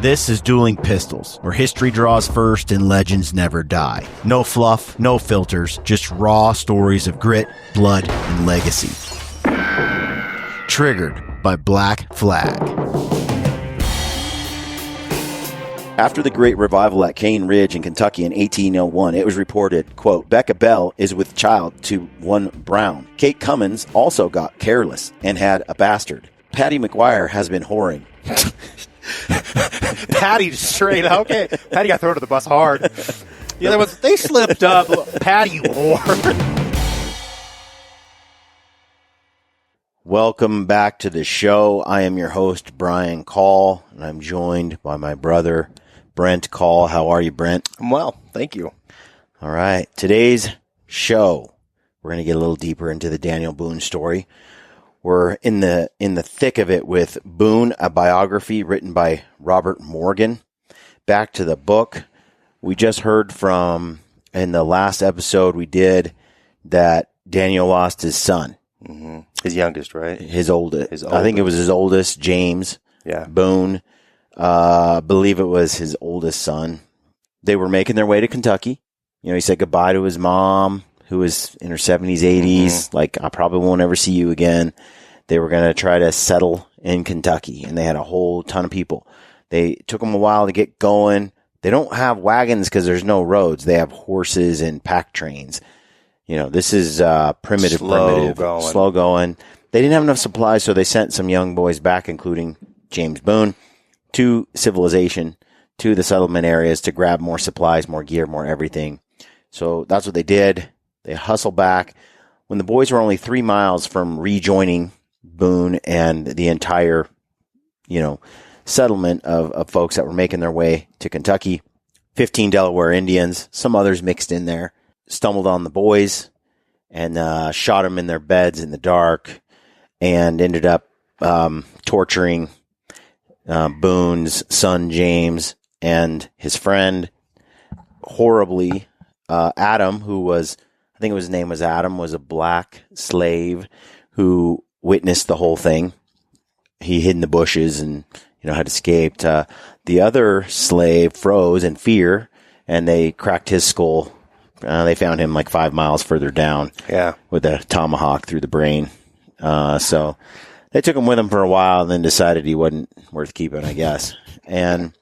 This is Dueling Pistols, where history draws first and legends never die. No fluff, no filters, just raw stories of grit, blood, and legacy. Triggered by Black Flag. After the Great Revival at Cane Ridge in Kentucky in 1801, it was reported, quote, Becca Bell is with child to one Brown. Kate Cummins also got careless and had a bastard. Patty McGuire has been whoring. Patty straight up. Okay. Patty got thrown to the bus hard. The other ones, they slipped up. Patty whore. Welcome back to the show. I am your host, Brian Call, and I'm joined by my brother, Brent Call. How are you, Brent? I'm well. Thank you. All right. Today's show, we're going to get a little deeper into the Daniel Boone story. We're in the thick of it with Boone, a biography written by Robert Morgan. Back to the book. We just heard from, in the last episode we did, that Daniel lost his son. Mm-hmm. His youngest, right? His oldest. I think it was his oldest, James Boone. Believe it was his oldest son. They were making their way to Kentucky. You know, he said goodbye to his mom, who was in her 70s, 80s. Mm-hmm. Like, I probably won't ever see you again. They were going to try to settle in Kentucky, and they had a whole ton of people. They took them a while to get going. They don't have wagons because there's no roads. They have horses and pack trains. You know, this is primitive, slow going. They didn't have enough supplies, so they sent some young boys back, including James Boone, to civilization, to the settlement areas to grab more supplies, more gear, more everything. So that's what they did. They hustled back. When the boys were only 3 miles from rejoining Boone and the entire, settlement of folks that were making their way to Kentucky, 15 Delaware Indians, some others mixed in there, stumbled on the boys and shot them in their beds in the dark and ended up torturing Boone's son James and his friend horribly. Adam, who was, I think his name was Adam, was a black slave who witnessed the whole thing. He hid in the bushes and, had escaped. The other slave froze in fear, and they cracked his skull. They found him like 5 miles further down with a tomahawk through the brain. So they took him with them for a while and then decided he wasn't worth keeping, I guess. And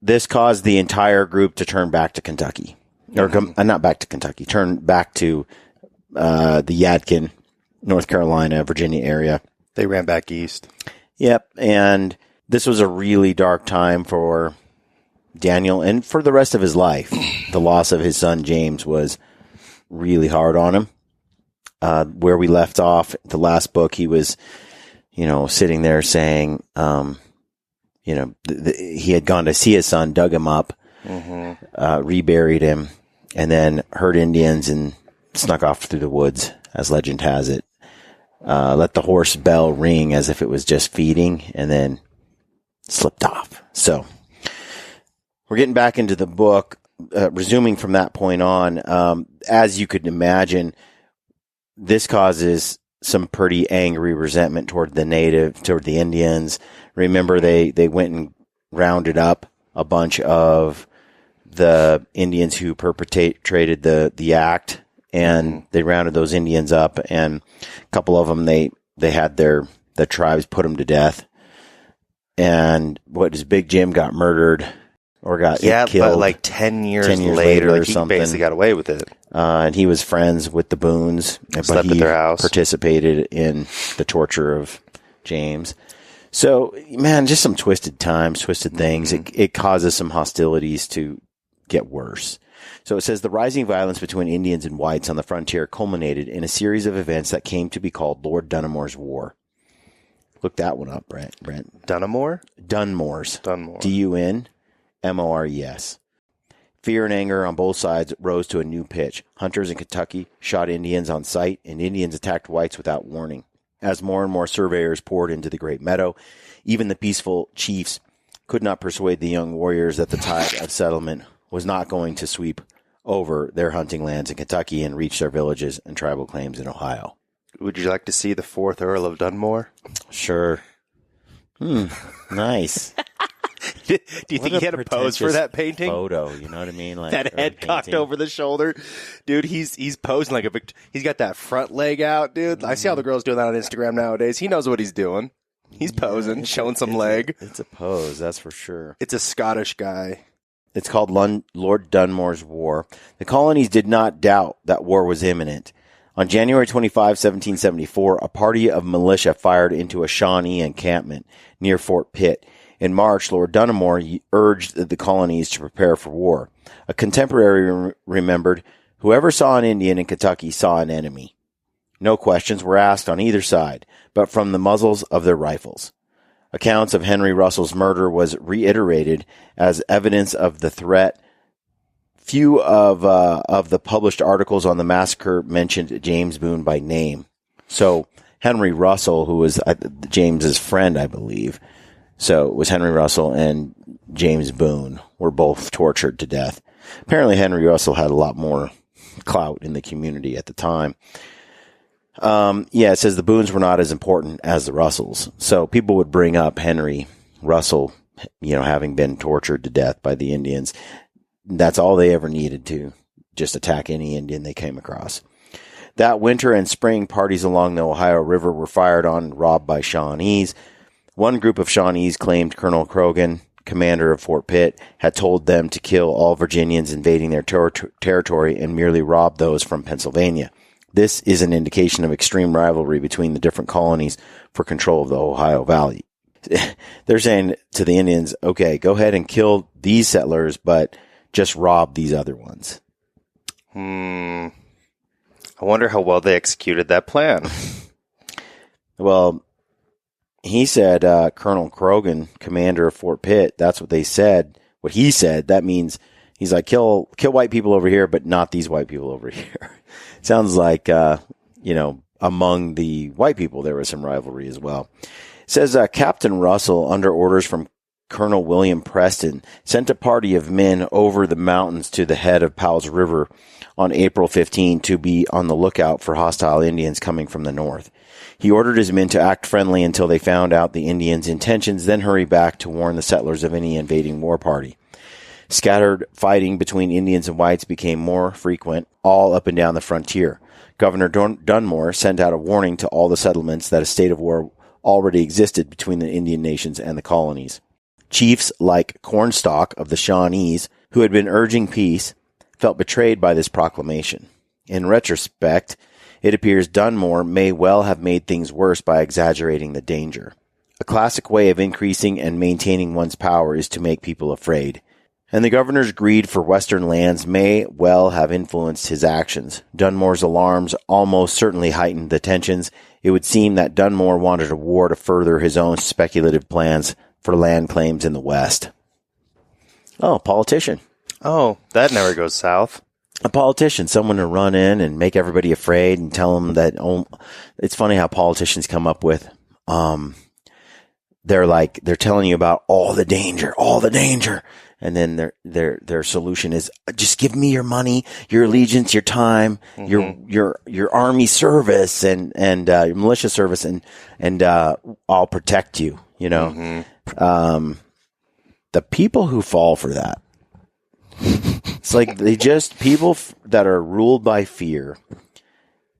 this caused the entire group to turn back to Kentucky. Or not back to Kentucky, turn back to the Yadkin, North Carolina, Virginia area. They ran back east. Yep, and this was a really dark time for Daniel and for the rest of his life. The loss of his son James was really hard on him. Where we left off, the last book, he was, sitting there saying, he had gone to see his son, dug him up, reburied him, and then heard Indians and snuck off through the woods, as legend has it. Let the horse bell ring as if it was just feeding, and then slipped off. So we're getting back into the book, resuming from that point on. As you could imagine, this causes some pretty angry resentment toward the Indians. Remember, they went and rounded up a bunch of the Indians who perpetrated the act, and they rounded those Indians up, and a couple of them, they had the tribes put them to death. And Big Jim got murdered or got killed. But like 10 years later or like he something. basically got away with it. And he was friends with the Boones, but he at their house. Participated in the torture of James. So, man, just some twisted times, twisted things. It causes some hostilities to get worse. So it says the rising violence between Indians and whites on the frontier culminated in a series of events that came to be called Lord Dunmore's War. Look that one up, Brent. Dunmore? Dunmore's. Dunmore. Dunmores. Fear and anger on both sides rose to a new pitch. Hunters in Kentucky shot Indians on sight, and Indians attacked whites without warning. As more and more surveyors poured into the great meadow, even the peaceful chiefs could not persuade the young warriors that the tide of settlement was not going to sweep over their hunting lands in Kentucky and reach their villages and tribal claims in Ohio. Would you like to see the 4th Earl of Dunmore? Sure. Nice. Do you think he had a pose for that painting? Photo, you know what I mean? Like that head cocked over the shoulder, dude. He's posing like he's got that front leg out, dude. I see all the girls doing that on Instagram nowadays. He knows what he's doing. He's posing, showing some leg. It's a pose, that's for sure. It's a Scottish guy. It's called Lord Dunmore's War. The colonies did not doubt that war was imminent. On January 25, 1774, a party of militia fired into a Shawnee encampment near Fort Pitt. In March, Lord Dunmore urged the colonies to prepare for war. A contemporary remembered, "Whoever saw an Indian in Kentucky saw an enemy." No questions were asked on either side, but from the muzzles of their rifles. Accounts of Henry Russell's murder was reiterated as evidence of the threat. Few of the published articles on the massacre mentioned James Boone by name. So Henry Russell, who was James's friend, I believe. So it was Henry Russell and James Boone were both tortured to death. Apparently Henry Russell had a lot more clout in the community at the time. It says the Boones were not as important as the Russells. So people would bring up Henry Russell, having been tortured to death by the Indians. That's all they ever needed to just attack any Indian they came across. That winter and spring, parties along the Ohio River were fired on and robbed by Shawnees. One group of Shawnees claimed Colonel Croghan, commander of Fort Pitt, had told them to kill all Virginians invading their territory and merely rob those from Pennsylvania. This is an indication of extreme rivalry between the different colonies for control of the Ohio Valley. They're saying to the Indians, okay, go ahead and kill these settlers, but just rob these other ones. I wonder how well they executed that plan. Well, he said Colonel Croghan, commander of Fort Pitt, that's what they said. What he said, that means he's like, kill white people over here, but not these white people over here. Sounds like, among the white people, there was some rivalry as well. It says Captain Russell, under orders from Colonel William Preston, sent a party of men over the mountains to the head of Powell's River on April 15 to be on the lookout for hostile Indians coming from the north. He ordered his men to act friendly until they found out the Indians' intentions, then hurry back to warn the settlers of any invading war party. Scattered fighting between Indians and whites became more frequent all up and down the frontier. Governor Dunmore sent out a warning to all the settlements that a state of war already existed between the Indian nations and the colonies. Chiefs like Cornstalk of the Shawnees, who had been urging peace, felt betrayed by this proclamation. In retrospect, it appears Dunmore may well have made things worse by exaggerating the danger. A classic way of increasing and maintaining one's power is to make people afraid. And the governor's greed for western lands may well have influenced his actions. Dunmore's alarms almost certainly heightened the tensions. It would seem that Dunmore wanted a war to further his own speculative plans for land claims in the West. Oh, politician. Oh, that never goes south. A politician, someone to run in and make everybody afraid and tell them that, it's funny how politicians come up with, they're telling you about all the danger. And then their solution is just give me your money, your allegiance, your time, your army service and your militia service and I'll protect you, The people who fall for that, it's like people that are ruled by fear.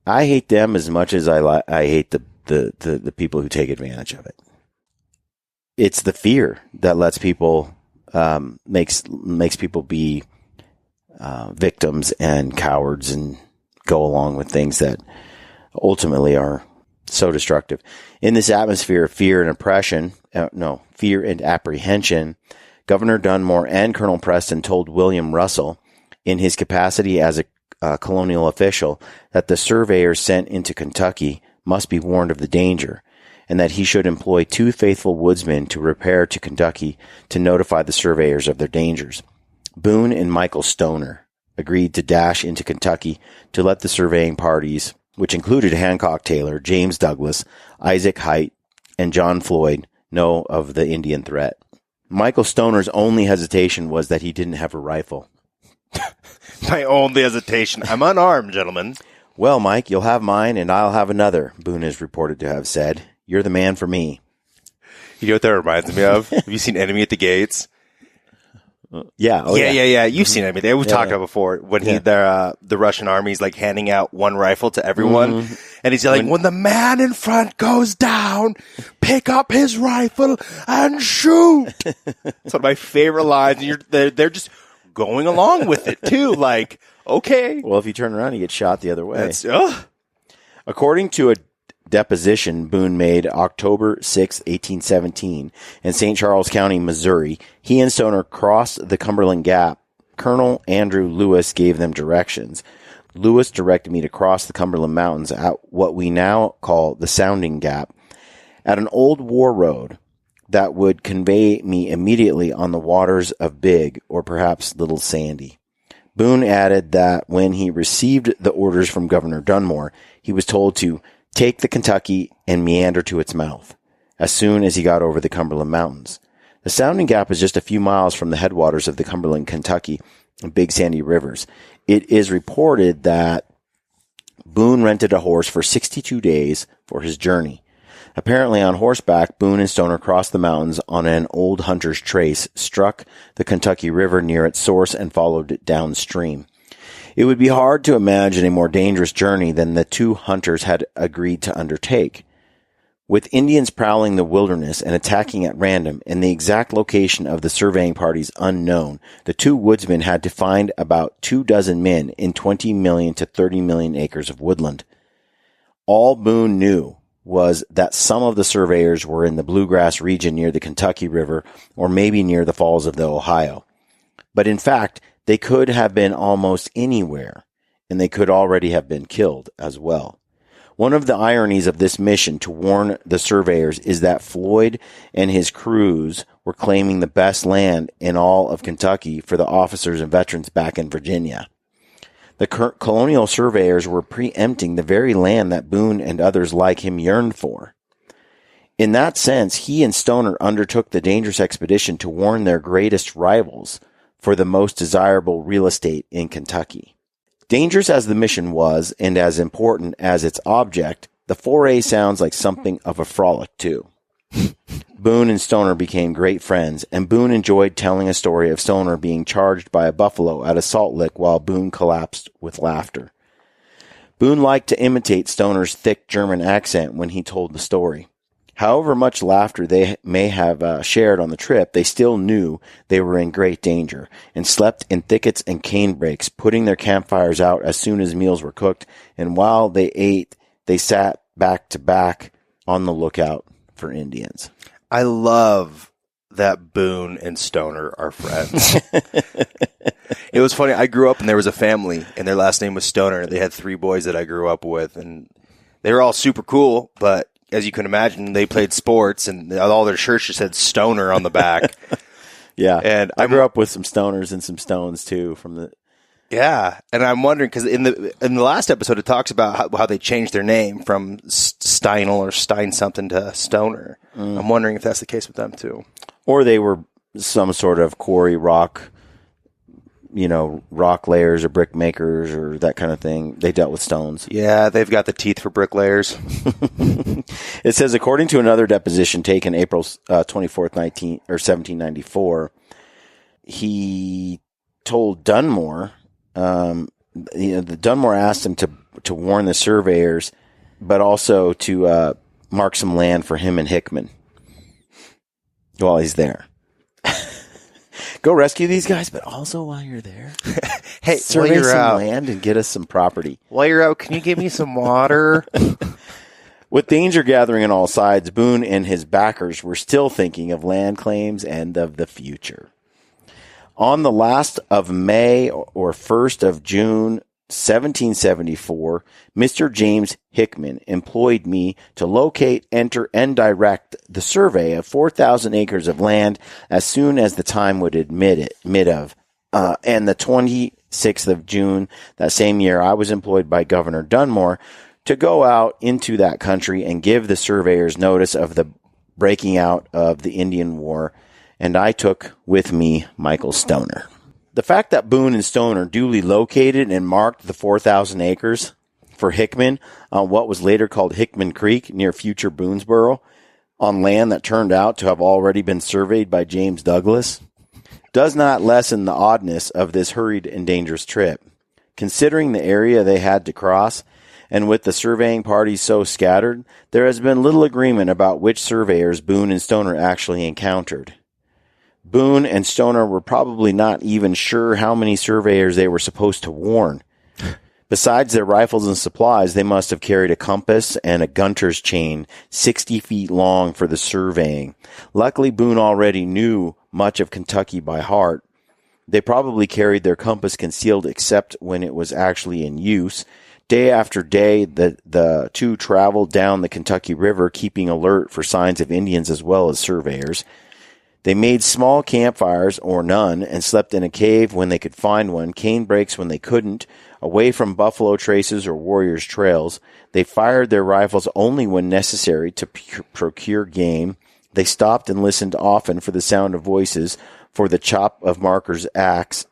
I hate them as much as I hate the people who take advantage of it. It's the fear that lets people makes people be victims and cowards and go along with things that ultimately are so destructive. In this atmosphere of fear and apprehension, Governor Dunmore and Colonel Preston told William Russell, in his capacity as a colonial official, that the surveyors sent into Kentucky must be warned of the danger, and that he should employ 2 faithful woodsmen to repair to Kentucky to notify the surveyors of their dangers. Boone and Michael Stoner agreed to dash into Kentucky to let the surveying parties, which included Hancock Taylor, James Douglas, Isaac Height, and John Floyd, know of the Indian threat. Michael Stoner's only hesitation was that he didn't have a rifle. My only hesitation. I'm unarmed, gentlemen. Well, Mike, you'll have mine and I'll have another, Boone is reported to have said. You're the man for me. You know what that reminds me of? Have you seen Enemy at the Gates? Yeah. Oh, yeah. You've seen it. We've talked about it before when the Russian army's like handing out one rifle to everyone, and he's like, "When the man in front goes down, pick up his rifle and shoot." It's one of my favorite lines. And they're just going along with it too. Like, okay. Well, if you turn around, you get shot the other way. According to a deposition Boone made October 6, 1817, in St. Charles County, Missouri, he and Stoner crossed the Cumberland Gap. Colonel Andrew Lewis gave them directions. Lewis directed me to cross the Cumberland Mountains at what we now call the Sounding Gap, at an old war road that would convey me immediately on the waters of Big, or perhaps Little Sandy. Boone added that when he received the orders from Governor Dunmore, he was told to take the Kentucky and meander to its mouth as soon as he got over the Cumberland Mountains. The Sounding Gap is just a few miles from the headwaters of the Cumberland, Kentucky, and Big Sandy rivers. It is reported that Boone rented a horse for 62 days for his journey. Apparently on horseback, Boone and Stoner crossed the mountains on an old hunter's trace, struck the Kentucky River near its source, and followed it downstream. It would be hard to imagine a more dangerous journey than the two hunters had agreed to undertake. With Indians prowling the wilderness and attacking at random, and the exact location of the surveying parties unknown, the two woodsmen had to find about 24 men in 20 million to 30 million acres of woodland. All Boone knew was that some of the surveyors were in the bluegrass region near the Kentucky River, or maybe near the falls of the Ohio. But in fact, they could have been almost anywhere, and they could already have been killed as well. One of the ironies of this mission to warn the surveyors is that Floyd and his crews were claiming the best land in all of Kentucky for the officers and veterans back in Virginia. The colonial surveyors were preempting the very land that Boone and others like him yearned for. In that sense, he and Stoner undertook the dangerous expedition to warn their greatest rivals for the most desirable real estate in Kentucky. Dangerous as the mission was, and as important as its object, the foray sounds like something of a frolic, too. Boone and Stoner became great friends, and Boone enjoyed telling a story of Stoner being charged by a buffalo at a salt lick while Boone collapsed with laughter. Boone liked to imitate Stoner's thick German accent when he told the story. However much laughter they may have shared on the trip, they still knew they were in great danger, and slept in thickets and canebrakes, putting their campfires out as soon as meals were cooked, and while they ate, they sat back to back on the lookout for Indians. I love that Boone and Stoner are friends. It was funny. I grew up and there was a family, and their last name was Stoner. They had 3 boys that I grew up with, and they were all super cool, but as you can imagine, they played sports, and all their shirts just said Stoner on the back. Yeah, and I grew up with some Stoners and some Stones too. Yeah, and I'm wondering because in the last episode it talks about how they changed their name from Steinel or Stein something to Stoner. I'm wondering if that's the case with them too, or they were some sort of quarry rock. Rock layers or brick makers or that kind of thing. They dealt with stones. Yeah, they've got the teeth for bricklayers. It says, according to another deposition taken April 24th, 1794, he told Dunmore, the Dunmore asked him to warn the surveyors, but also to mark some land for him and Hickman while he's there. Go rescue these guys, but also while you're there, hey, survey some land and get us some property. While you're out, can you give me some water? With danger gathering on all sides, Boone and his backers were still thinking of land claims and of the future. On the last of May or 1st of June 1774, Mr. James Hickman employed me to locate, enter, and direct the survey of 4,000 acres of land as soon as the time would admit of. And the 26th of June that same year, I was employed by Governor Dunmore to go out into that country and give the surveyors notice of the breaking out of the Indian War, and I took with me Michael Stoner. The fact that Boone and Stoner duly located and marked the 4,000 acres for Hickman on what was later called Hickman Creek near future Boonesboro, on land that turned out to have already been surveyed by James Douglas, does not lessen the oddness of this hurried and dangerous trip. Considering the area they had to cross, and with the surveying parties so scattered, there has been little agreement about which surveyors Boone and Stoner actually encountered. Boone and Stoner were probably not even sure how many surveyors they were supposed to warn. Besides their rifles and supplies, they must have carried a compass and a gunter's chain 60 feet long for the surveying. Luckily, Boone already knew much of Kentucky by heart. They probably carried their compass concealed except when it was actually in use. Day after day, the two traveled down the Kentucky River, keeping alert for signs of Indians as well as surveyors. They made small campfires, or none, and slept in a cave when they could find one, cane brakes when they couldn't, away from buffalo traces or warriors' trails. They fired their rifles only when necessary to procure game. They stopped and listened often for the sound of voices, for the chop of a marker's axe,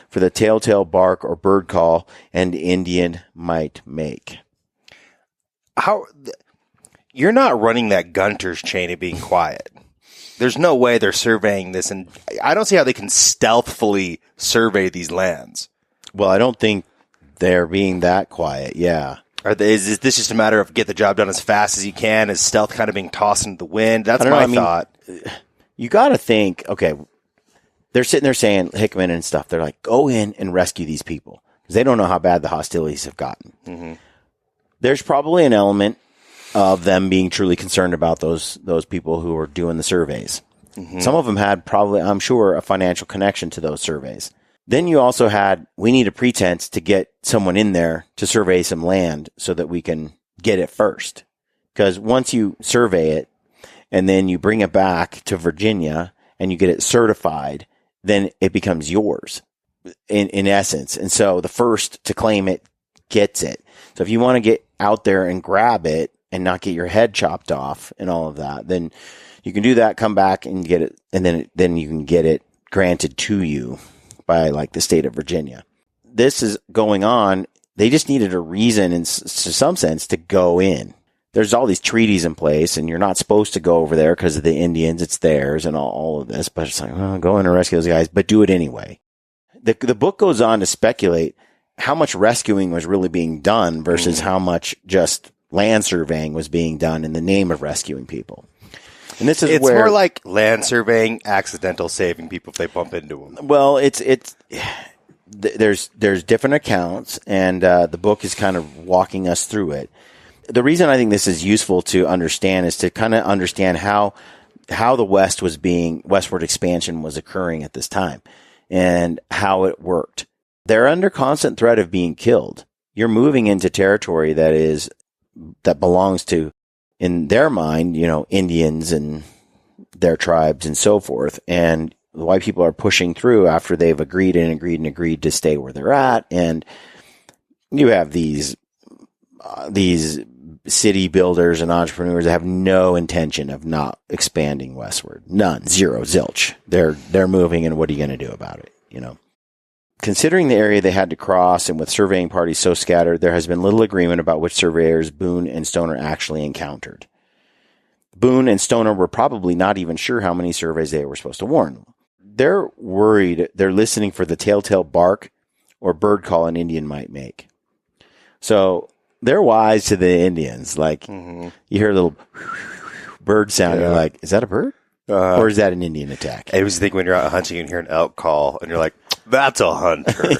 for the telltale bark or bird call an Indian might make. How you're not running that gunter's chain and being quiet. There's no way they're surveying this, and I don't see how they can stealthfully survey these lands. Well, I don't think they're being that quiet, yeah. Is this just a matter of get the job done as fast as you can? Is stealth kind of being tossed into the wind? That's my thought. You got to think, okay, they're sitting there saying, Hickman and stuff, they're like, go in and rescue these people. Because they don't know how bad the hostilities have gotten. Mm-hmm. There's probably an element of them being truly concerned about those people who are doing the surveys. Mm-hmm. Some of them had probably, I'm sure, a financial connection to those surveys. Then you also had, we need a pretense to get someone in there to survey some land so that we can get it first. Because once you survey it and then you bring it back to Virginia and you get it certified, then it becomes yours in essence. And so the first to claim it gets it. So if you want to get out there and grab it and not get your head chopped off and all of that, then you can do that, come back and get it, and then you can get it granted to you by like the state of Virginia. This is going on. They just needed a reason in some sense to go in. There's all these treaties in place and you're not supposed to go over there because of the Indians. It's theirs and all of this, but it's like, well, go in and rescue those guys, but do it anyway. The book goes on to speculate how much rescuing was really being done versus how much just land surveying was being done in the name of rescuing people. And this is it's more like land surveying, accidental saving people if they bump into them. Well, there's different accounts, and the book is kind of walking us through it. The reason I think this is useful to understand is to kind of understand how the westward expansion was occurring at this time, and how it worked. They're under constant threat of being killed. You're moving into territory that belongs to, in their mind, Indians and their tribes and so forth. And the white people are pushing through after they've agreed to stay where they're at. And you have these city builders and entrepreneurs that have no intention of not expanding westward. None. Zero. Zilch. They're moving, and what are you going to do about it? Considering the area they had to cross, and with surveying parties so scattered, there has been little agreement about which surveyors Boone and Stoner actually encountered. Boone and Stoner were probably not even sure how many surveys they were supposed to warn. They're worried they're listening for the telltale bark or bird call an Indian might make. So they're wise to the Indians. Like, you hear a little bird sound, you're like, is that a bird? Or is that an Indian attack? I always think when you're out hunting and hear an elk call, and you're like, that's a hunter.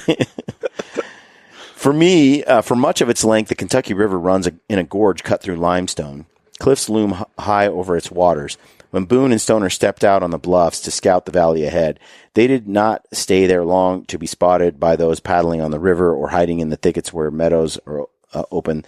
For me, for much of its length, the Kentucky River runs in a gorge cut through limestone. Cliffs loom high over its waters. When Boone and Stoner stepped out on the bluffs to scout the valley ahead, they did not stay there long to be spotted by those paddling on the river or hiding in the thickets where meadows are open.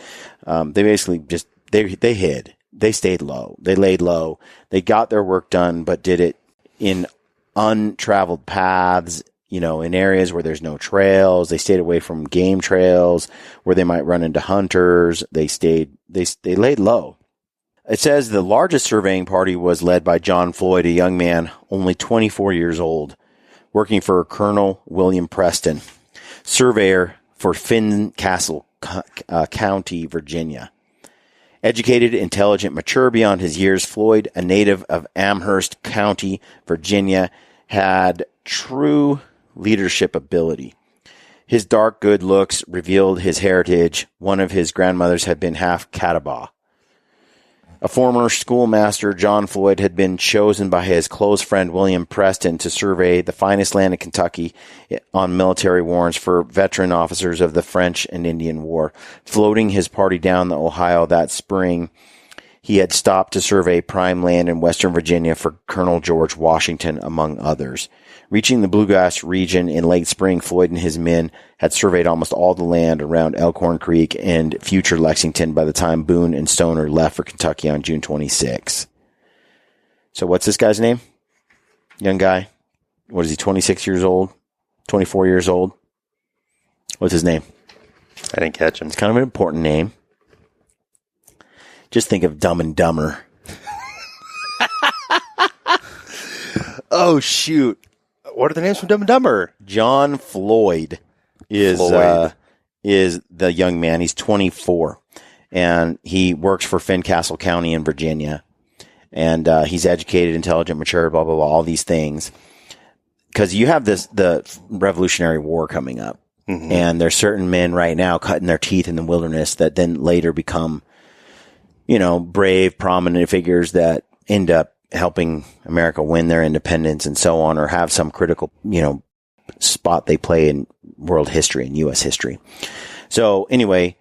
They basically just, they hid. They stayed low. They laid low. They got their work done, but did it in untraveled paths, in areas where there's no trails. They stayed away from game trails where they might run into hunters. They laid low. It says the largest surveying party was led by John Floyd, a young man, only 24 years old, working for Colonel William Preston, surveyor for Fincastle County, Virginia. Educated, intelligent, mature beyond his years, Floyd, a native of Amherst County, Virginia, had true leadership ability. His dark, good looks revealed his heritage. One of his grandmothers had been half Catawba. A former schoolmaster, John Floyd, had been chosen by his close friend William Preston to survey the finest land in Kentucky on military warrants for veteran officers of the French and Indian War. Floating his party down the Ohio that spring, he had stopped to survey prime land in Western Virginia for Colonel George Washington, among others. Reaching the Bluegrass region in late spring, Floyd and his men had surveyed almost all the land around Elkhorn Creek and future Lexington by the time Boone and Stoner left for Kentucky on June 26. So what's this guy's name? Young guy. What is he, 26 years old? 24 years old? What's his name? I didn't catch him. It's kind of an important name. Just think of Dumb and Dumber. Oh, shoot. What are the names from Dumb and Dumber? John Floyd is the young man. He's 24, and he works for Fincastle County in Virginia. And he's educated, intelligent, mature, blah, blah, blah, all these things. Because you have the Revolutionary War coming up. Mm-hmm. And there's certain men right now cutting their teeth in the wilderness that then later become, brave, prominent figures that end up helping America win their independence and so on, or have some critical, spot they play in world history and U.S. history. So anyway,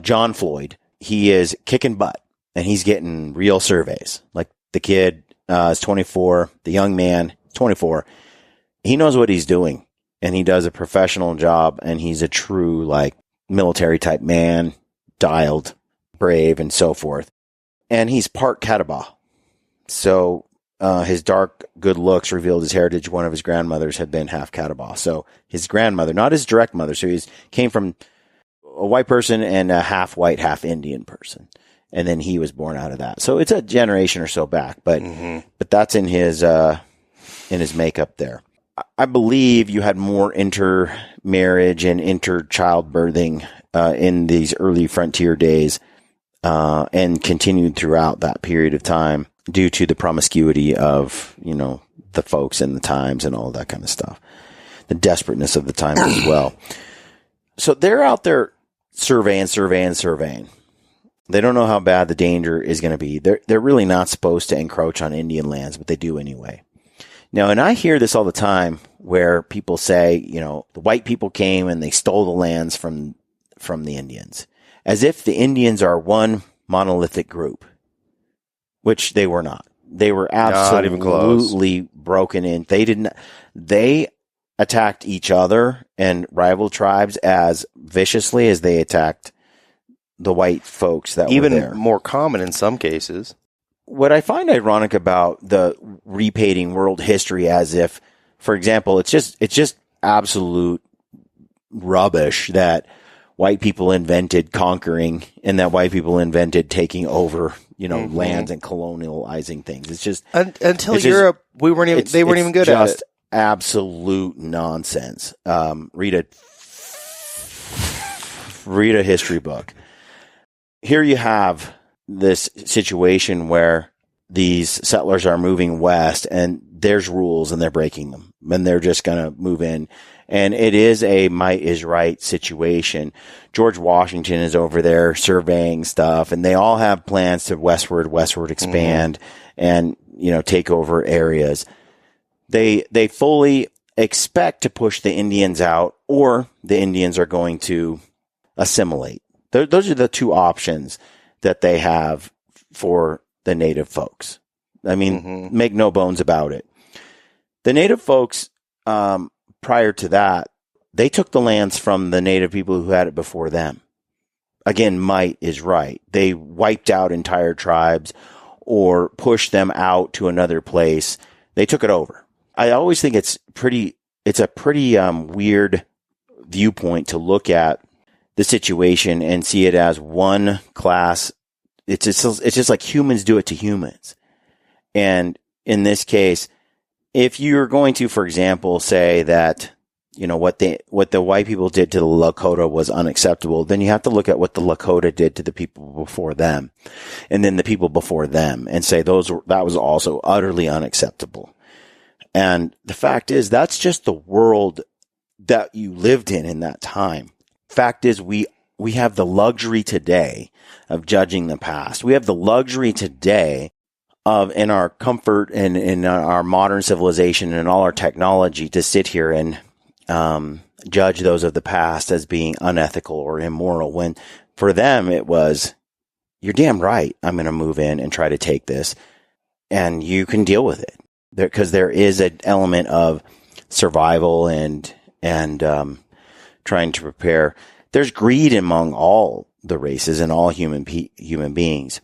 John Floyd, he is kicking butt and he's getting real surveys. Like the kid is 24, the young man, 24. He knows what he's doing and he does a professional job and he's a true military type man, dialed, brave and so forth. And he's part Catawba. So his dark, good looks revealed his heritage. One of his grandmothers had been half Catawba. So his grandmother, not his direct mother. So he came from a white person and a half white, half Indian person. And then he was born out of that. So it's a generation or so back, but that's in his makeup there. I believe you had more intermarriage and interchildbirthing in these early frontier days and continued throughout that period of time, due to the promiscuity of, the folks and the times and all that kind of stuff. The desperateness of the times as well. So they're out there surveying. They don't know how bad the danger is going to be. They're really not supposed to encroach on Indian lands, but they do anyway. Now, and I hear this all the time where people say, the white people came and they stole the lands from the Indians, as if the Indians are one monolithic group. Which they were not. They were absolutely broken in. They attacked each other and rival tribes as viciously as they attacked the white folks that were there. Even more common in some cases. What I find ironic about the repainting world history as if, for example, it's just absolute rubbish that white people invented conquering and that white people invented taking over, lands and colonializing things. It's just until Europe, they weren't even good at it. Just absolute nonsense. Read a history book. Here you have this situation where these settlers are moving west and there's rules and they're breaking them and they're just going to move in. And it is a might is right situation. George Washington is over there surveying stuff, and they all have plans to westward expand and, take over areas. They fully expect to push the Indians out, or the Indians are going to assimilate. Those are the two options that they have for the native folks. I mean, make no bones about it. The native folks, prior to that, they took the lands from the native people who had it before them. Again, might is right. They wiped out entire tribes or pushed them out to another place. They took it over. I always think it's a pretty weird viewpoint to look at the situation and see it as one class. It's just like humans do it to humans. And in this case, if you're going to, for example, say that, what the white people did to the Lakota was unacceptable, then you have to look at what the Lakota did to the people before them, and then the people before them, and say that was also utterly unacceptable. And the fact is, that's just the world that you lived in that time. Fact is, we have the luxury today of judging the past. We have the luxury today of, in our comfort and in our modern civilization and all our technology, to sit here and judge those of the past as being unethical or immoral, when for them it was, you're damn right, I'm going to move in and try to take this, and you can deal with it. Because there is an element of survival and trying to prepare. There's greed among all the races and all human beings.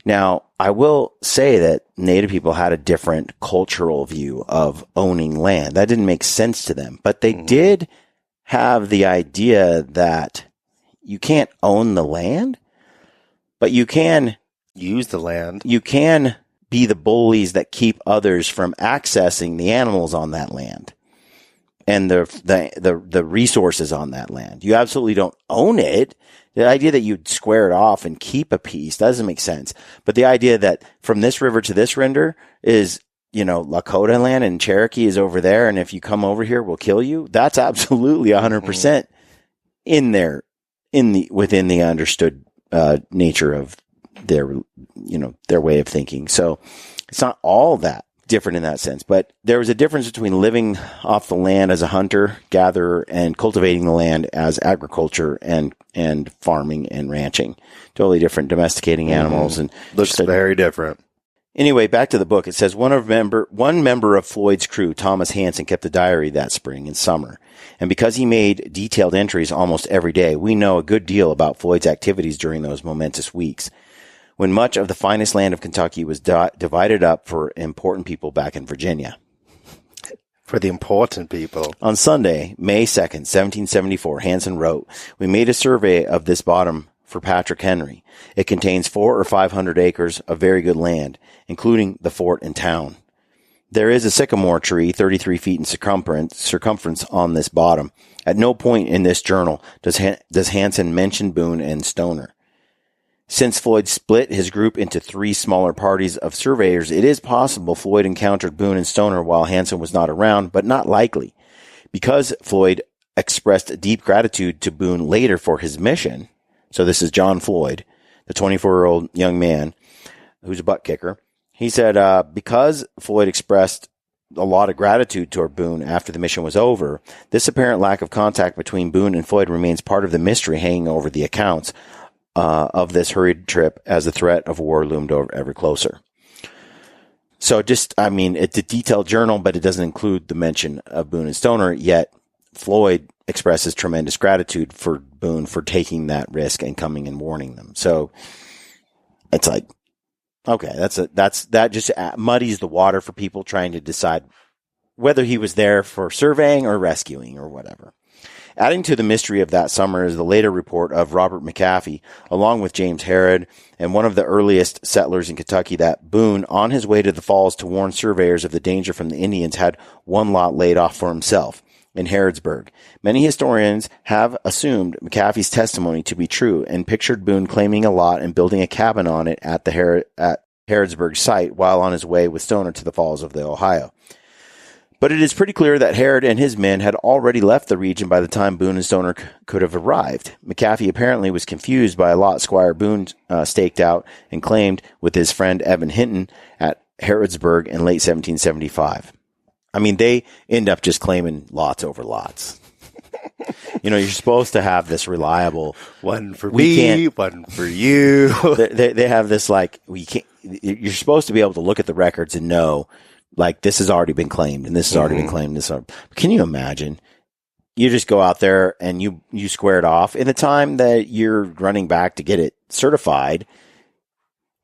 Now, I will say that Native people had a different cultural view of owning land. That didn't make sense to them, but they did have the idea that you can't own the land, but you can use the land. You can be the bullies that keep others from accessing the animals on that land and the resources on that land. You absolutely don't own it. The idea that you'd square it off and keep a piece doesn't make sense. But the idea that from this river to this river is, Lakota land and Cherokee is over there, and if you come over here, we'll kill you. That's absolutely 100% in there, within the understood nature of their way of thinking. So it's not all that different in that sense, but there was a difference between living off the land as a hunter gatherer and cultivating the land as agriculture and farming and ranching. Totally different, domesticating animals and looks very different. Anyway, back to the book. It says one member of Floyd's crew, Thomas Hansen, kept a diary that spring and summer. And because he made detailed entries almost every day, we know a good deal about Floyd's activities during those momentous weeks, when much of the finest land of Kentucky was divided up for important people back in Virginia. For the important people. On Sunday, May 2nd, 1774, Hansen wrote, "We made a survey of this bottom for Patrick Henry. It contains 400 or 500 acres of very good land, including the fort and town. There is a sycamore tree 33 feet in circumference on this bottom. At no point in this journal does Hansen mention Boone and Stoner. Since Floyd split his group into 3 smaller parties of surveyors, it is possible Floyd encountered Boone and Stoner while Hansen was not around, but not likely. Because Floyd expressed deep gratitude to Boone later for his mission," so this is John Floyd, the 24-year-old young man who's a butt kicker, he said, because Floyd expressed a lot of gratitude toward Boone after the mission was over, this apparent lack of contact between Boone and Floyd remains part of the mystery hanging over the accounts of this hurried trip as the threat of war loomed over ever closer. So it's a detailed journal, but it doesn't include the mention of Boone and Stoner, yet Floyd expresses tremendous gratitude for Boone for taking that risk and coming and warning them. So it's like, okay, that just muddies the water for people trying to decide whether he was there for surveying or rescuing or whatever. Adding to the mystery of that summer is the later report of Robert McAfee, along with James Harrod and one of the earliest settlers in Kentucky, that Boone, on his way to the falls to warn surveyors of the danger from the Indians, had one lot laid off for himself in Harrodsburg. Many historians have assumed McAfee's testimony to be true and pictured Boone claiming a lot and building a cabin on it at Harrodsburg site while on his way with Stoner to the falls of the Ohio. But it is pretty clear that Harrod and his men had already left the region by the time Boone and Stoner could have arrived. McAfee apparently was confused by a lot Squire Boone staked out and claimed with his friend Evan Hinton at Harrodsburg in late 1775. They end up just claiming lots over lots. You're supposed to have this reliable one for me, one for you. they have this you're supposed to be able to look at the records and know, this has already been claimed, and this has already been claimed. Can you imagine? You just go out there and you square it off in the time that you're running back to get it certified,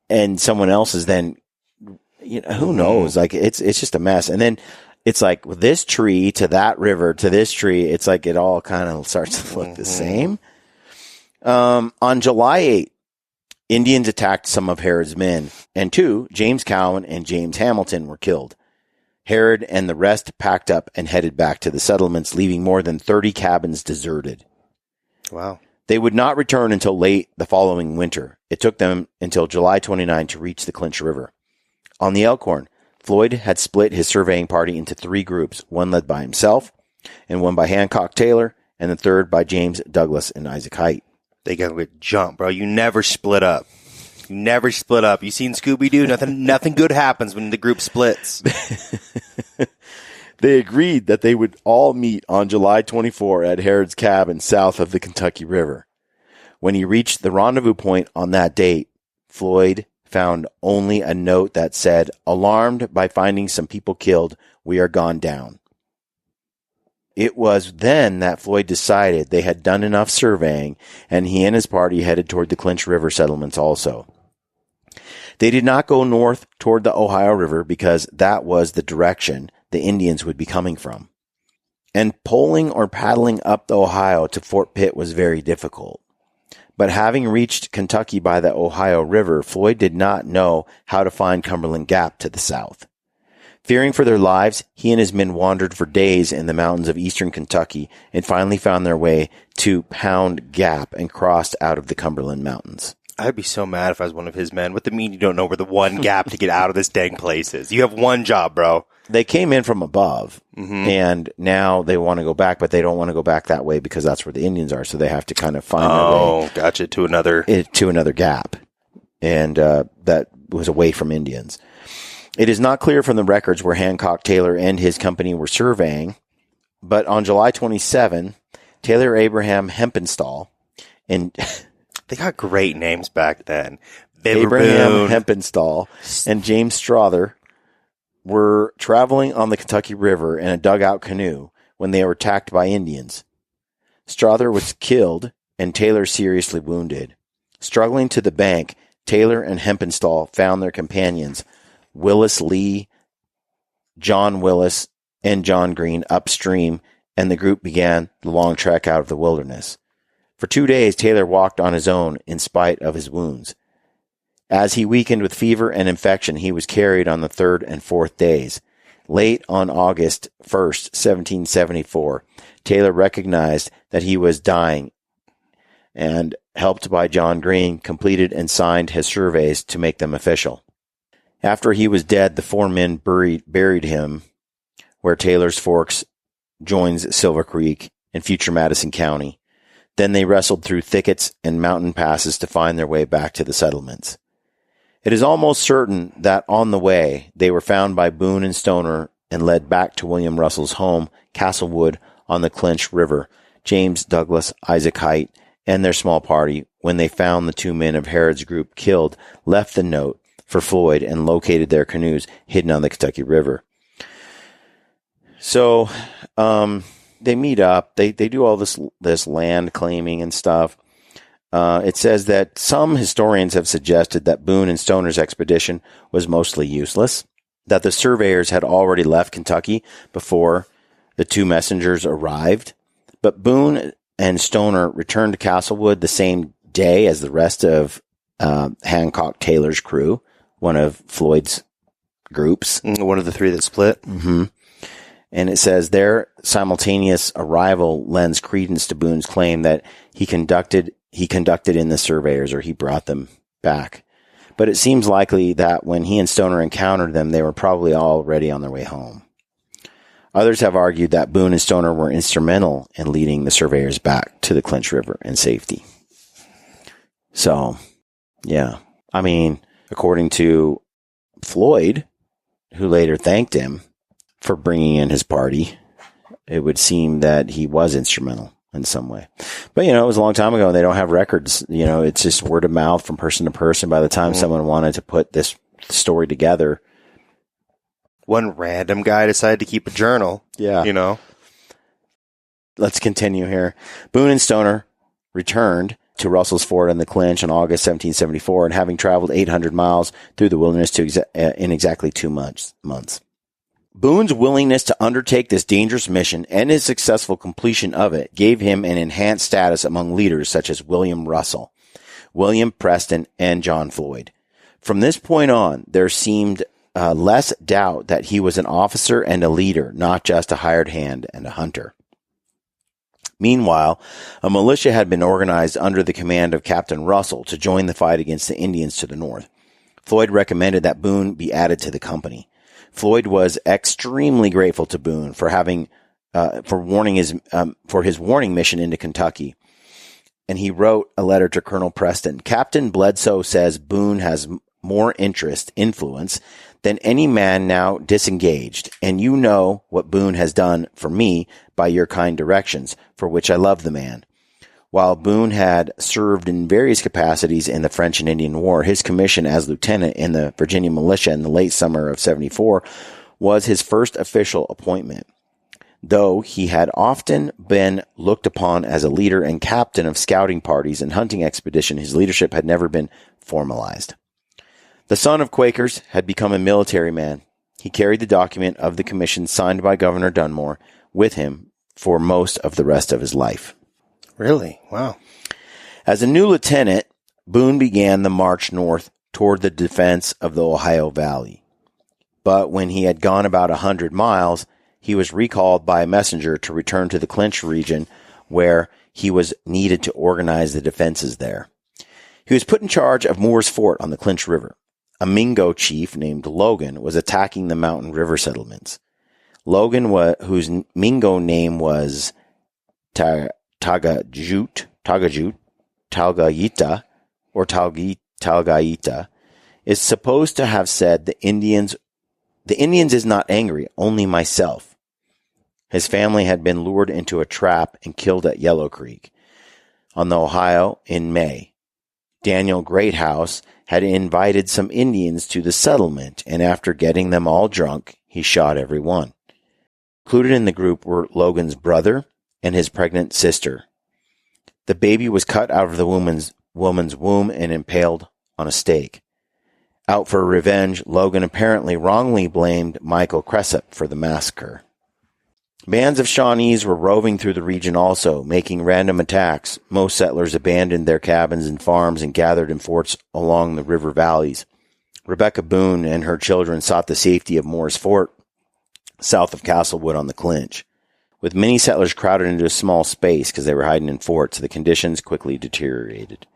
and someone else is then, who knows? It's just a mess. And then it's like this tree to that river to this tree. It's like it all kind of starts to look the same. On July 8th, Indians attacked some of Harrod's men, and 2, James Cowan and James Hamilton, were killed. Harrod and the rest packed up and headed back to the settlements, leaving more than 30 cabins deserted. Wow. They would not return until late the following winter. It took them until July 29 to reach the Clinch River. On the Elkhorn, Floyd had split his surveying party into 3 groups, one led by himself, and one by Hancock Taylor, and the third by James Douglas and Isaac Height. They got to jump, bro. You never split up. You never split up. You seen Scooby-Doo? Nothing good happens when the group splits. They agreed that they would all meet on July 24 at Herod's cabin south of the Kentucky River. When he reached the rendezvous point on that date, Floyd found only a note that said, "Alarmed by finding some people killed, we are gone down." It was then that Floyd decided they had done enough surveying, and he and his party headed toward the Clinch River settlements also. They did not go north toward the Ohio River because that was the direction the Indians would be coming from. And poling or paddling up the Ohio to Fort Pitt was very difficult. But having reached Kentucky by the Ohio River, Floyd did not know how to find Cumberland Gap to the south. Fearing for their lives, he and his men wandered for days in the mountains of eastern Kentucky and finally found their way to Pound Gap and crossed out of the Cumberland Mountains. I'd be so mad if I was one of his men. What do you mean you don't know where the one gap to get out of this dang place is? You have one job, bro. They came in from above, and now they want to go back, but they don't want to go back that way because that's where the Indians are, so they have to kind of find their way. Oh, gotcha, to another gap, and that was away from Indians. It is not clear from the records where Hancock Taylor and his company were surveying, but on July 27, Taylor Abraham Hempenstall and they got great names back then. Abraham Hempenstall and James Strother were traveling on the Kentucky River in a dugout canoe when they were attacked by Indians. Strother was killed and Taylor seriously wounded. Struggling to the bank, Taylor and Hempenstall found their companions, Willis Lee, John Willis, and John Green upstream, and the group began the long trek out of the wilderness. For 2 days, Taylor walked on his own in spite of his wounds. As he weakened with fever and infection, he was carried on the 3rd and 4th days. Late on August 1st, 1774, Taylor recognized that he was dying and, helped by John Green, completed and signed his surveys to make them official. After he was dead, the 4 men buried him where Taylor's Forks joins Silver Creek in future Madison County. Then they wrestled through thickets and mountain passes to find their way back to the settlements. It is almost certain that on the way, they were found by Boone and Stoner and led back to William Russell's home, Castlewood, on the Clinch River. James Douglas, Isaac Height, and their small party, when they found the 2 men of Herod's group killed, left the note for Floyd and located their canoes hidden on the Kentucky River. So, they meet up. They do all this land claiming and stuff. It says that some historians have suggested that Boone and Stoner's expedition was mostly useless, that the surveyors had already left Kentucky before the 2 messengers arrived. But Boone and Stoner returned to Castlewood the same day as the rest of Hancock Taylor's crew, one of Floyd's groups. One of the 3 that split. Mm-hmm. And it says their simultaneous arrival lends credence to Boone's claim that he conducted in the surveyors, or he brought them back. But it seems likely that when he and Stoner encountered them, they were probably already on their way home. Others have argued that Boone and Stoner were instrumental in leading the surveyors back to the Clinch River in safety. So, yeah. I mean, according to Floyd, who later thanked him for bringing in his party, it would seem that he was instrumental in some way. But, it was a long time ago and they don't have records. It's just word of mouth from person to person. By the time someone wanted to put this story together, one random guy decided to keep a journal. Yeah. Let's continue here. Boone and Stoner returned to Russell's Fort in the Clinch in August 1774, and having traveled 800 miles through the wilderness in exactly 2 months. Boone's willingness to undertake this dangerous mission and his successful completion of it gave him an enhanced status among leaders such as William Russell, William Preston, and John Floyd. From this point on, there seemed less doubt that he was an officer and a leader, not just a hired hand and a hunter. Meanwhile, a militia had been organized under the command of Captain Russell to join the fight against the Indians to the north. Floyd recommended that Boone be added to the company. Floyd was extremely grateful to Boone for having for his warning mission into Kentucky. And he wrote a letter to Colonel Preston. Captain Bledsoe says Boone has more influence than any man now disengaged, and you know what Boone has done for me by your kind directions, for which I love the man. While Boone had served in various capacities in the French and Indian War, his commission as lieutenant in the Virginia militia in the late summer of 74 was his first official appointment. Though he had often been looked upon as a leader and captain of scouting parties and hunting expeditions, his leadership had never been formalized. The son of Quakers had become a military man. He carried the document of the commission signed by Governor Dunmore with him for most of the rest of his life. Really? Wow. As a new lieutenant, Boone began the march north toward the defense of the Ohio Valley. But when he had gone about 100 miles, he was recalled by a messenger to return to the Clinch region where he was needed to organize the defenses there. He was put in charge of Moore's Fort on the Clinch River. A Mingo chief named Logan was attacking the mountain river settlements. Logan, whose Mingo name was Talgayita, is supposed to have said, the Indians is not angry, only myself. His family had been lured into a trap and killed at Yellow Creek on the Ohio in May. Daniel Greathouse had invited some Indians to the settlement, and after getting them all drunk, he shot every one. Included in the group were Logan's brother and his pregnant sister. The baby was cut out of the woman's womb and impaled on a stake. Out for revenge, Logan apparently wrongly blamed Michael Cressup for the massacre. Bands of Shawnees were roving through the region also, making random attacks. Most settlers abandoned their cabins and farms and gathered in forts along the river valleys. Rebecca Boone and her children sought the safety of Moore's Fort, south of Castlewood on the Clinch. With many settlers crowded into a small space because they were hiding in forts, the conditions quickly deteriorated.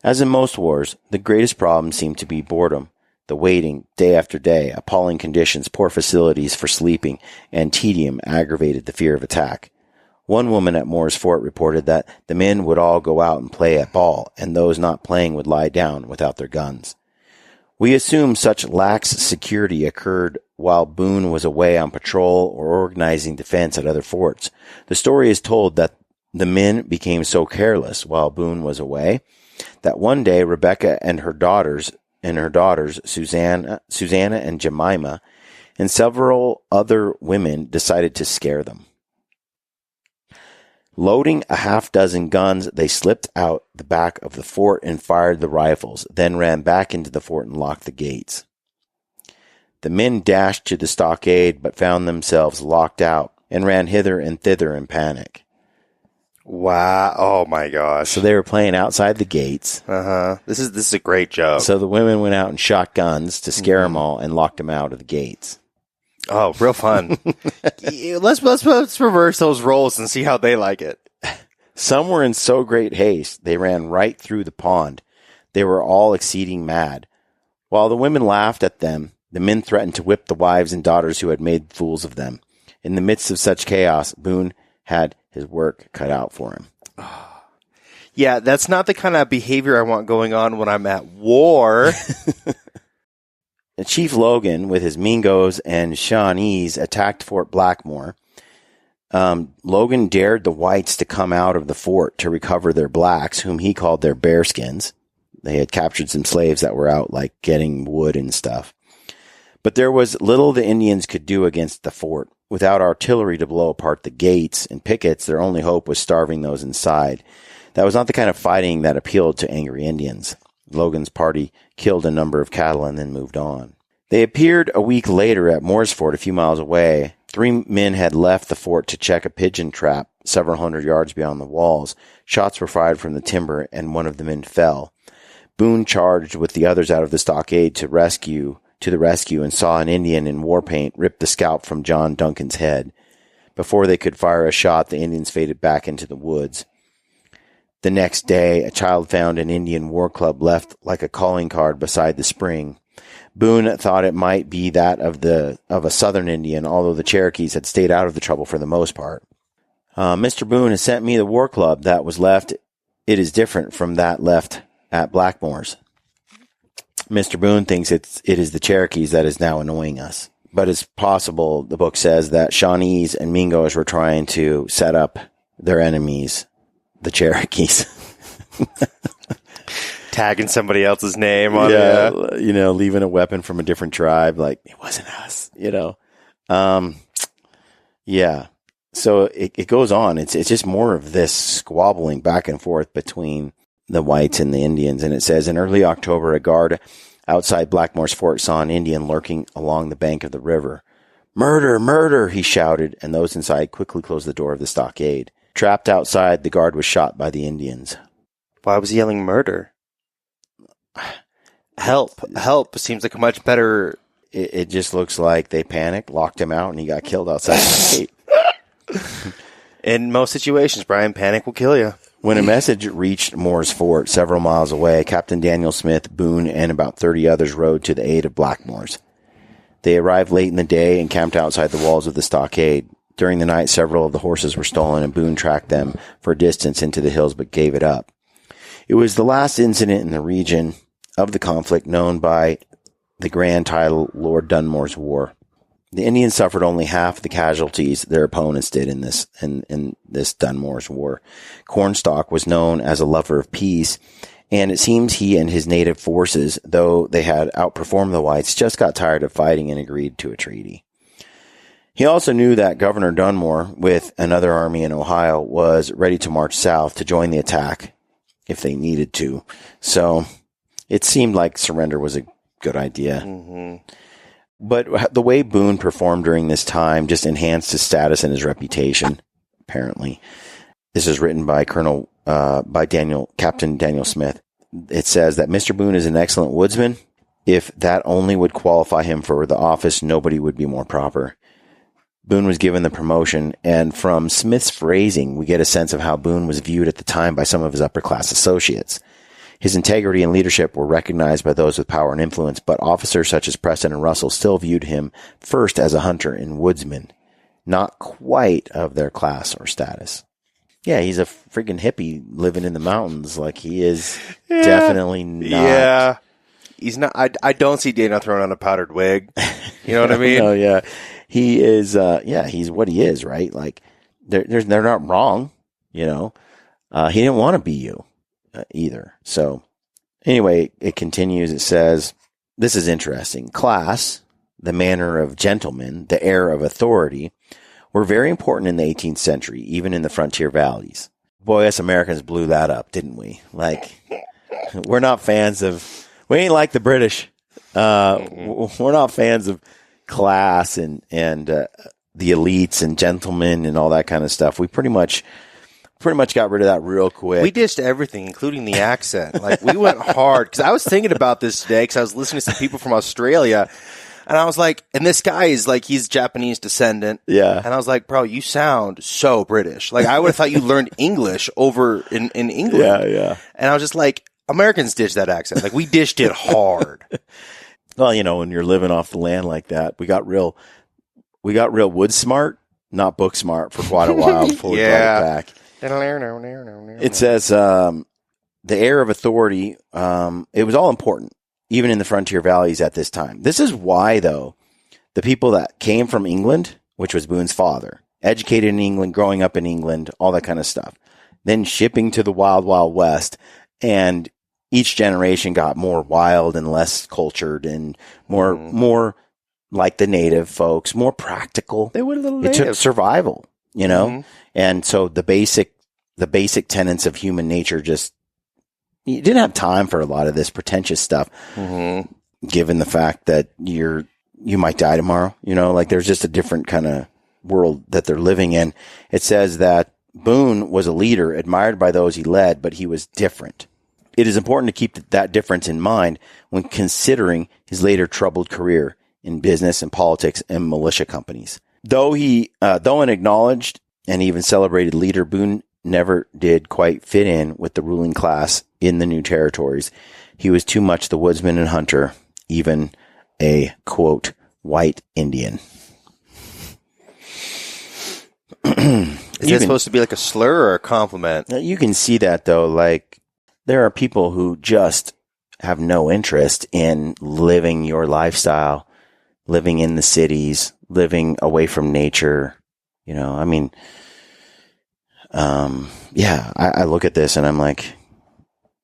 As in most wars, the greatest problem seemed to be boredom. The waiting, day after day, appalling conditions, poor facilities for sleeping, and tedium aggravated the fear of attack. One woman at Moore's Fort reported that the men would all go out and play at ball, and those not playing would lie down without their guns. We assume such lax security occurred while Boone was away on patrol or organizing defense at other forts. The story is told that the men became so careless while Boone was away that one day Rebecca and her daughters, Susanna and Jemima, and several other women decided to scare them. Loading a half-dozen guns, they slipped out the back of the fort and fired the rifles, then ran back into the fort and locked the gates. The men dashed to the stockade, but found themselves locked out and ran hither and thither in panic. Wow. Oh, my gosh. So they were playing outside the gates. Uh-huh. This is a great joke. So the women went out and shot guns to scare them all and locked them out of the gates. Oh, real fun. Let's reverse those roles and see how they like it. Some were in so great haste, they ran right through the pond. They were all exceeding mad. While the women laughed at them, the men threatened to whip the wives and daughters who had made fools of them. In the midst of such chaos, Boone had his work cut out for him. Yeah, that's not the kind of behavior I want going on when I'm at war. Chief Logan, with his Mingos and Shawnees, attacked Fort Blackmore. Logan dared the whites to come out of the fort to recover their blacks, whom he called their bearskins. They had captured some slaves that were out, like getting wood and stuff. But there was little the Indians could do against the fort. Without artillery to blow apart the gates and pickets, their only hope was starving those inside. That was not the kind of fighting that appealed to angry Indians. Logan's party killed a number of cattle and then moved on. They appeared a week later at Moore's Fort a few miles away. 3 men had left the fort to check a pigeon trap several hundred yards beyond the walls. Shots were fired from the timber, and one of the men fell. Boone charged with the others out of the stockade to the rescue and saw an Indian in war paint rip the scalp from John Duncan's head. Before they could fire a shot, the Indians faded back into the woods. The next day, a child found an Indian war club left like a calling card beside the spring. Boone thought it might be that of a Southern Indian, although the Cherokees had stayed out of the trouble for the most part. Mr. Boone has sent me the war club that was left. It is different from that left at Blackmore's. Mr. Boone thinks it is the Cherokees that is now annoying us. But it's possible, the book says, that Shawnees and Mingos were trying to set up their enemies, the Cherokees. Tagging somebody else's name on it. You know, leaving a weapon from a different tribe. Like, it wasn't us, you know. Yeah. So it goes on. It's just more of this squabbling back and forth between the whites and the Indians. And it says, in early October, a guard outside Blackmore's fort saw an Indian lurking along the bank of the river. Murder, murder, he shouted, and those inside quickly closed the door of the stockade. Trapped outside, the guard was shot by the Indians. Why was he yelling murder? Help seems like a much better... It just looks like they panicked, locked him out, and he got killed outside the gate. In most situations, Brian, panic will kill you. When a message reached Moore's fort several miles away, Captain Daniel Smith, Boone, and about 30 others rode to the aid of Blackmore's. They arrived late in the day and camped outside the walls of the stockade. During the night, several of the horses were stolen, and Boone tracked them for a distance into the hills but gave it up. It was the last incident in the region of the conflict known by the grand title Lord Dunmore's War. The Indians suffered only half the casualties their opponents did in this Dunmore's War. Cornstalk was known as a lover of peace, and it seems he and his native forces, though they had outperformed the whites, just got tired of fighting and agreed to a treaty. He also knew that Governor Dunmore, with another army in Ohio, was ready to march south to join the attack if they needed to. So it seemed like surrender was a good idea. Mm-hmm. But the way Boone performed during this time just enhanced his status and his reputation, apparently. This is written by Captain Daniel Smith. It says that Mr. Boone is an excellent woodsman. If that only would qualify him for the office, nobody would be more proper. Boone was given the promotion, and from Smith's phrasing, we get a sense of how Boone was viewed at the time by some of his upper-class associates. His integrity and leadership were recognized by those with power and influence, but officers such as Preston and Russell still viewed him first as a hunter and woodsman, not quite of their class or status. Yeah, he's a freaking hippie living in the mountains. Like, he is definitely not. Yeah. He's not. I don't see Dana throwing on a powdered wig. You know what I mean? No, yeah. He is, he's what he is, right? Like, they're not wrong, you know. He didn't want to be you. Either. So anyway, it continues. It says, this is interesting. Class, the manner of gentlemen, the air of authority, were very important in the 18th century, even in the frontier valleys. Boy, us Americans blew that up, didn't we? Like, we ain't like the British. We're not fans of class and the elites and gentlemen and all that kind of stuff. We pretty much got rid of that real quick. We dished everything, including the accent. Like, we went hard. Because I was thinking about this today, because I was listening to some people from Australia, and I was like, and this guy is like, he's Japanese descendant. Yeah. And I was like, bro, you sound so British. Like, I would have thought you learned English over in England. Yeah, yeah. And I was just like, Americans dished that accent. Like, we dished it hard. Well, you know, when you're living off the land like that, we got real wood smart, not book smart for quite a while before we brought it back. It says the air of authority, it was all important, even in the frontier valleys at this time. This is why, though, the people that came from England, which was Boone's father, educated in England, growing up in England, all that kind of stuff, then shipping to the wild, wild west, and each generation got more wild and less cultured and more like the native folks, more practical. They went a little native. It took survival, you know? Mm-hmm. And so the basic tenets of human nature you didn't have time for a lot of this pretentious stuff, given the fact that you might die tomorrow, you know, like there's just a different kind of world that they're living in. It says that Boone was a leader admired by those he led, but he was different. It is important to keep that difference in mind when considering his later troubled career in business and politics and militia companies. Though an acknowledged and even celebrated leader, Boone never did quite fit in with the ruling class in the new territories. He was too much the woodsman and hunter, even a, quote, white Indian. Is that supposed to be like a slur or a compliment? You can see that, though. Like, there are people who just have no interest in living your lifestyle, living in the cities, living away from nature. You know, I mean, I look at this and I'm like,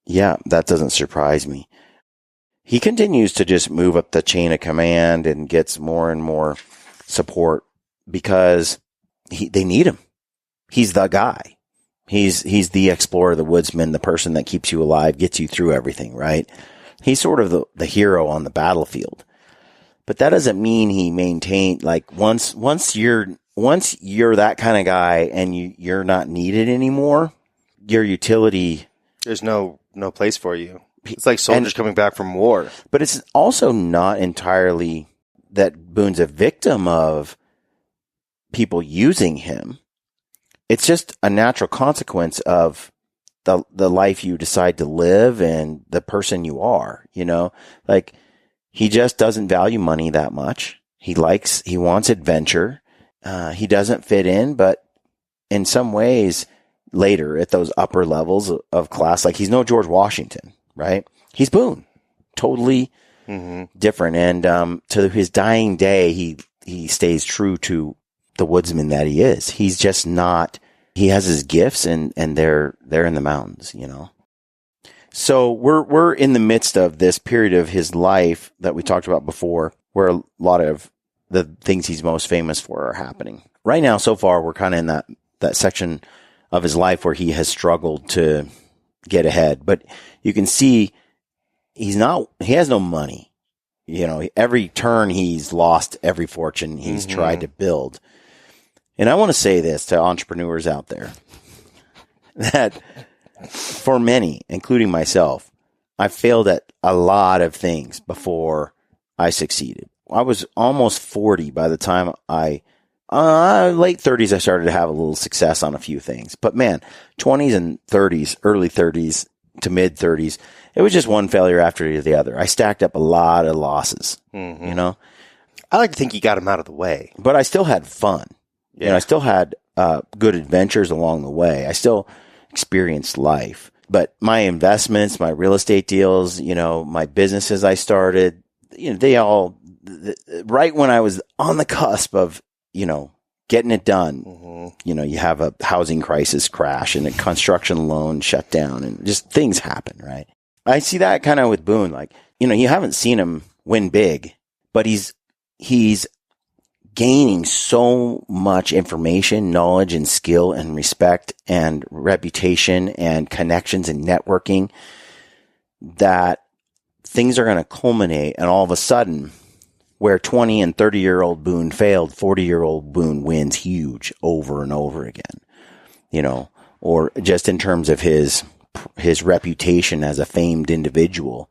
yeah, that doesn't surprise me. He continues to just move up the chain of command and gets more and more support because they need him. He's the guy. He's the explorer, the woodsman, the person that keeps you alive, gets you through everything, right? He's sort of the hero on the battlefield. But that doesn't mean he maintained, like, once you're that kind of guy and you're not needed anymore, your utility, there's no place for you. It's like soldiers coming back from war. But it's also not entirely that Boone's a victim of people using him. It's just a natural consequence of the life you decide to live and the person you are, you know? Like, he just doesn't value money that much. He wants adventure. He doesn't fit in, but in some ways later at those upper levels of class, like, he's no George Washington, right? He's Boone. Totally different. And to his dying day, he stays true to the woodsman that he is. He's just not, he has his gifts and they're in the mountains, you know? So we're in the midst of this period of his life that we talked about before, where a lot of the things he's most famous for are happening. Right now, so far, we're kind of in that section of his life where he has struggled to get ahead. But you can see he has no money. You know, every turn he's lost every fortune he's tried to build. And I want to say this to entrepreneurs out there, that for many, including myself, I failed at a lot of things before I succeeded. I was almost 40 by the time late 30s, I started to have a little success on a few things. But man, 20s and 30s, early 30s to mid 30s, it was just one failure after the other. I stacked up a lot of losses, you know? I like to think you got them out of the way. But I still had fun. Yeah. You know, I still had good adventures along the way. I still experienced life. But my investments, my real estate deals, you know, my businesses I started, you know, they all, right when I was on the cusp of, you know, getting it done, you know, you have a housing crisis crash and a construction loan shut down and just things happen, right? I see that kind of with Boone. Like, you know, you haven't seen him win big, but he's gaining so much information, knowledge and skill and respect and reputation and connections and networking that things are going to culminate. And all of a sudden, where 20 and 30-year-old Boone failed, 40-year-old Boone wins huge over and over again, you know, or just in terms of his reputation as a famed individual.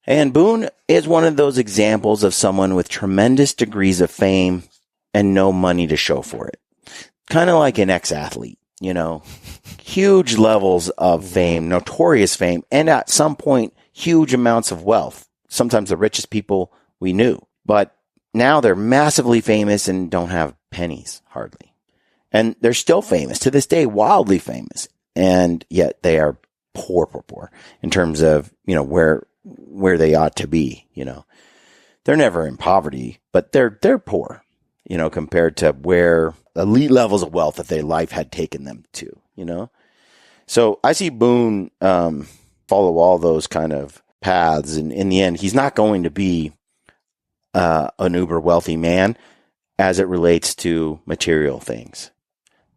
And Boone is one of those examples of someone with tremendous degrees of fame and no money to show for it. Kind of like an ex-athlete, you know, huge levels of fame, notorious fame, and at some point, huge amounts of wealth. Sometimes the richest people we knew, but now they're massively famous and don't have pennies, hardly. And they're still famous to this day, wildly famous. And yet they are poor in terms of, you know, where they ought to be, you know. They're never in poverty, but they're poor, you know, compared to where elite levels of wealth that their life had taken them to, you know. So I see Boone follow all those kind of paths, and in the end, he's not going to be an uber wealthy man as it relates to material things.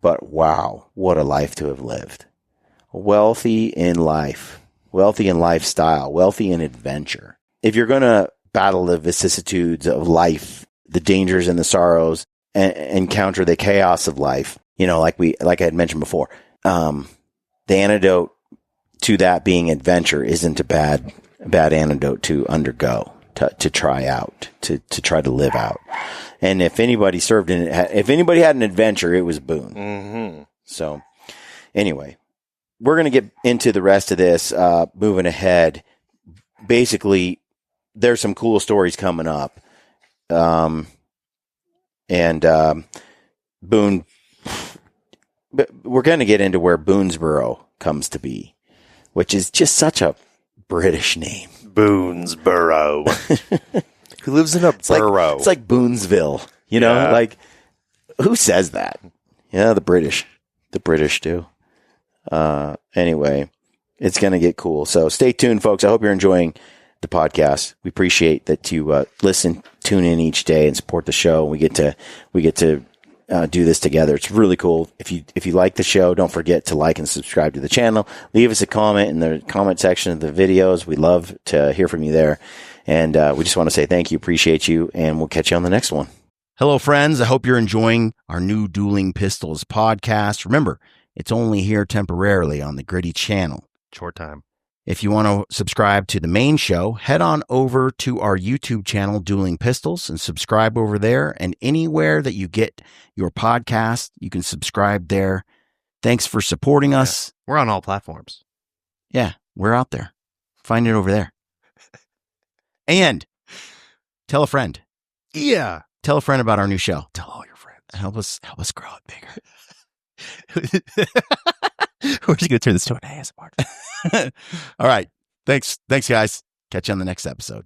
But wow, what a life to have lived. Wealthy in life, wealthy in lifestyle, wealthy in adventure. If you're going to battle the vicissitudes of life, the dangers and the sorrows, and encounter the chaos of life, you know, like I had mentioned before, the antidote to that being adventure isn't a bad antidote to undergo, to try out, to try to live out. And if anybody if anybody had an adventure, it was Boone. So anyway, we're going to get into the rest of this, moving ahead. Basically, there's some cool stories coming up. Boone, but we're going to get into where Boonesboro comes to be, which is just such a British name. Boonesboro. Who lives in a borough? It's like Boonesville, you know, like who says that? Yeah, the British do. Anyway, it's going to get cool. So stay tuned, folks. I hope you're enjoying the podcast. We appreciate that you tune in each day and support the show. We get to do this together. It's really cool. If you like the show, don't forget to like and subscribe to the channel. Leave us a comment in the comment section of the videos. We love to hear from you there. And we just want to say thank you, appreciate you, and we'll catch you on the next one. Hello, friends. I hope you're enjoying our new Dueling Pistols podcast. Remember, it's only here temporarily on the Gritty channel. Short time. If you want to subscribe to the main show, head on over to our YouTube channel, Dueling Pistols, and subscribe over there. And anywhere that you get your podcast, you can subscribe there. Thanks for supporting us. We're on all platforms. Yeah, we're out there. Find it over there. And tell a friend. Yeah. Tell a friend about our new show. Tell all your friends. Help us grow it bigger. We're just going to turn this to an ASMR. All right. Thanks, guys. Catch you on the next episode.